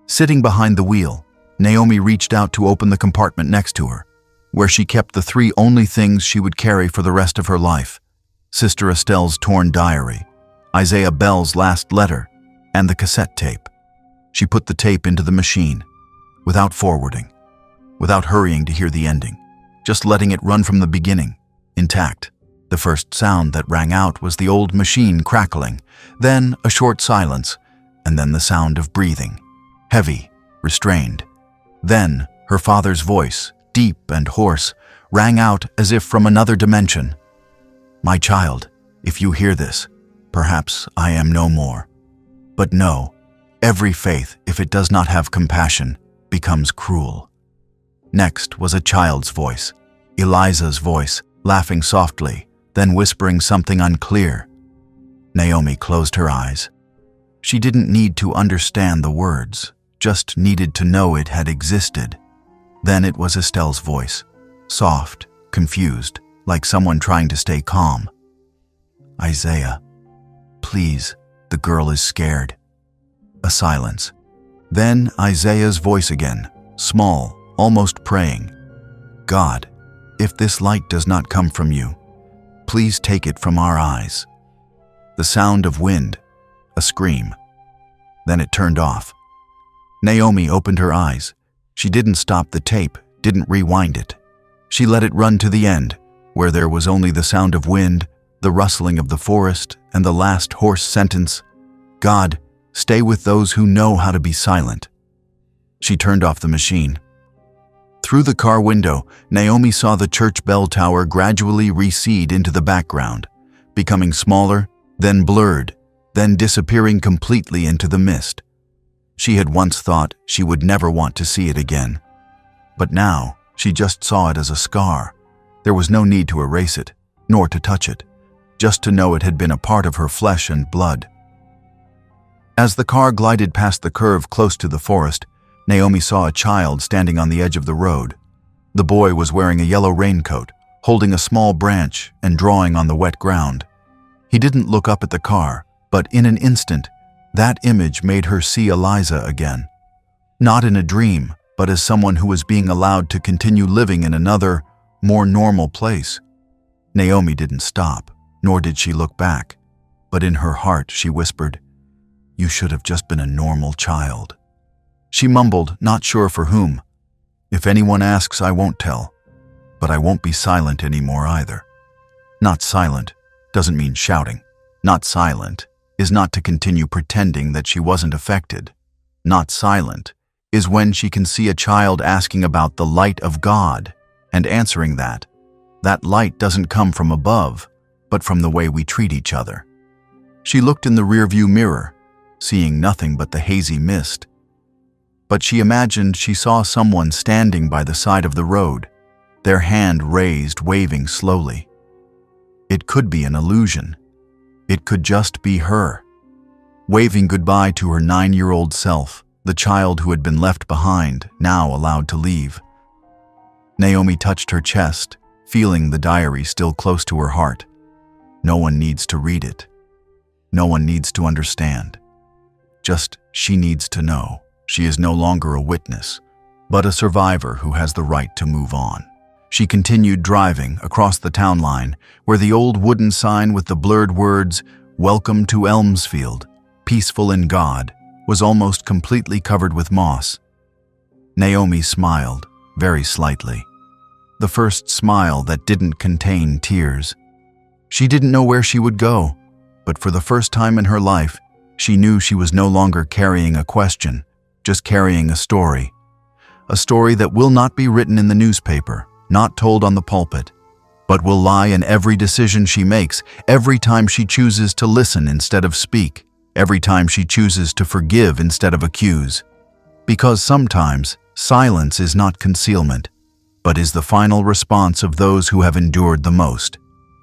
Speaker 1: Sitting behind the wheel, Naomi reached out to open the compartment next to her, where she kept the three only things she would carry for the rest of her life: Sister Estelle's torn diary, Isaiah Bell's last letter, and the cassette tape. She put the tape into the machine, without forwarding, without hurrying to hear the ending, just letting it run from the beginning, intact. The first sound that rang out was the old machine crackling, then a short silence, and then the sound of breathing, heavy, restrained. Then her father's voice, deep and hoarse, rang out as if from another dimension. "My child, if you hear this, perhaps I am no more. But know, every faith, if it does not have compassion, becomes cruel." Next was a child's voice, Eliza's voice, laughing softly, then whispering something unclear. Naomi closed her eyes. She didn't need to understand the words, just needed to know it had existed. Then it was Estelle's voice, soft, confused, like someone trying to stay calm. "Isaiah, please, the girl is scared." A silence. Then Isaiah's voice again, small, almost praying. "God, if this light does not come from you, please take it from our eyes." The sound of wind, a scream. Then it turned off. Naomi opened her eyes. She didn't stop the tape, didn't rewind it. She let it run to the end, where there was only the sound of wind, the rustling of the forest, and the last hoarse sentence, "God, stay with those who know how to be silent." She turned off the machine. Through the car window, Naomi saw the church bell tower gradually recede into the background, becoming smaller, then blurred, then disappearing completely into the mist. She had once thought she would never want to see it again. But now, she just saw it as a scar. There was no need to erase it, nor to touch it, just to know it had been a part of her flesh and blood. As the car glided past the curve close to the forest, Naomi saw a child standing on the edge of the road. The boy was wearing a yellow raincoat, holding a small branch and drawing on the wet ground. He didn't look up at the car, but in an instant, that image made her see Eliza again. Not in a dream, but as someone who was being allowed to continue living in another, more normal place. Naomi didn't stop, nor did she look back, but in her heart she whispered, "You should have just been a normal child." She mumbled, not sure for whom, "If anyone asks, I won't tell, but I won't be silent anymore either." Not silent doesn't mean shouting. Not silent is not to continue pretending that she wasn't affected. Not silent is when she can see a child asking about the light of God and answering that light doesn't come from above, but from the way we treat each other. She looked in the rearview mirror, seeing nothing but the hazy mist. But she imagined she saw someone standing by the side of the road, their hand raised, waving slowly. It could be an illusion. It could just be her, waving goodbye to her 9-year-old self, the child who had been left behind, now allowed to leave. Naomi touched her chest, feeling the diary still close to her heart. No one needs to read it. No one needs to understand. Just she needs to know. She is no longer a witness, but a survivor who has the right to move on. She continued driving across the town line, where the old wooden sign with the blurred words, "Welcome to Elmsfield, peaceful in God," was almost completely covered with moss. Naomi smiled, very slightly. The first smile that didn't contain tears. She didn't know where she would go, but for the first time in her life, she knew she was no longer carrying a question, just carrying a story. A story that will not be written in the newspaper, not told on the pulpit, but will lie in every decision she makes, every time she chooses to listen instead of speak, every time she chooses to forgive instead of accuse. Because sometimes silence is not concealment, but is the final response of those who have endured the most.